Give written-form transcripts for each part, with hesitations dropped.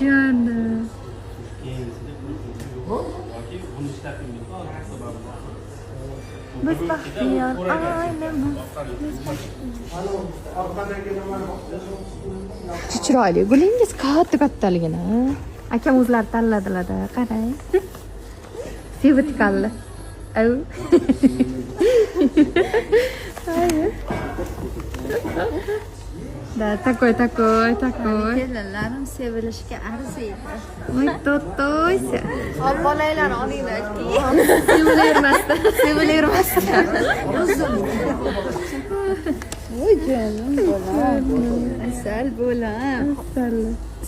Canım. Biz baxtiyor oilamiz. Chiroyli gulingiz katta-kattaligini. Akam o'zlari tanladilar-da, qarang. Sevib qoldi. Au. Da, такой. Kelinlarim sevilishga arziydi. Voy, to'ysa. Bolanglarni olinglar. Sevilavermasdan. Voy jonim bolam. Asal bolam.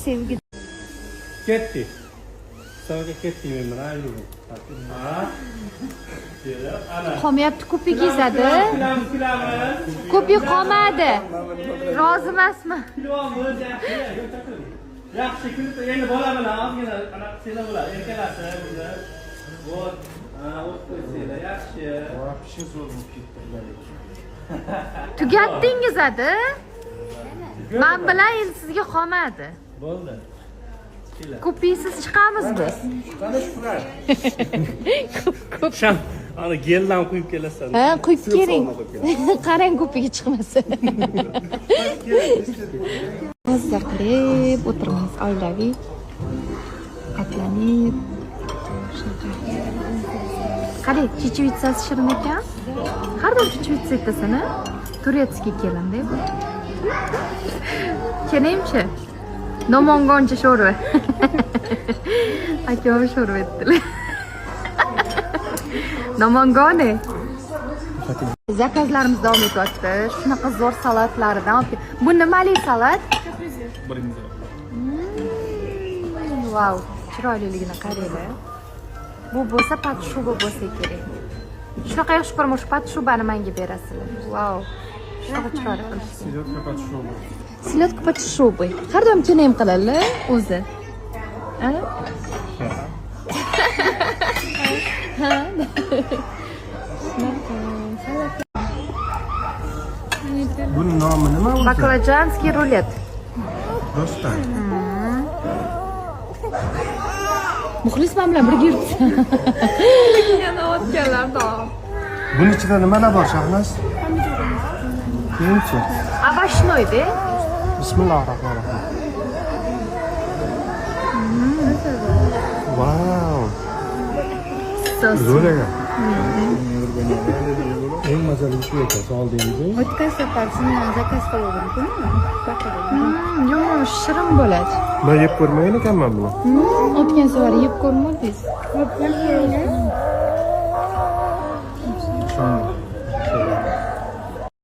Sevgi. Ketdi. So'nga ketdi men bilan yurdim. Ha? Qolmayapti, ko'pik yezadi. Ko'pik qolmadi. Rozi emasman. Yaxshi kun endi bola bilan ozgina anaqa qilsanglar bo'ladi. Erkalasi bizni. Vot, o't qo'ysanglar yaxshi. Tugatdingiz adi. Men bilan endi sizga qolmadi. Bo'ldi. Ko'piksiz chiqamiz biz. Sham, ana geldan quyib kelasan. Ha, quyib keling. Qarang ko'piga chiqmasa. Mazza qilib o'tiramiz oilaviy. Qatlanib. Qarang, chechevitsasi shirin ekan. Har doim chechevitsa aytasana. Turetskiy kelin deb. Kelayimchi? Nomongoncha sho'rva. Akam sho'rva etdilar. Nomongone. Zakazlarimiz davom etyapti. Shunaqa zo'r salatlardan. Bu nimali salat? Wow, chiroyliligini qaranglar. Bu bo'lsa patshuba bo'lsa kerak. Shunaqa yaxshi ko'raman, shu patshubani menga berasizlar. Wow. Shunaqa chiroyli qilishdi. Селедка под шубой. Har doim kelayim qiladilar o'zi. Ha? Buning nomi nima o'zi? Baklajanskiy rulet. Rostdan. Muxlis bilan birga yuribdi. Yana o'tganlarda. Buning ichida nimalar bor, Shahnoz? Keyinchi. Avashnoyda. Bismillahirrahmanirrahim. Wow. Zo'r ekan. Eng mazali shu ekan, oldingiz. O'tkaz safarsimdan zakaz qildim. Yo'q, shirin bo'ladi. Men yeb ko'rmagan ekanman buni. O'tgan safar yeb ko'rmadingiz.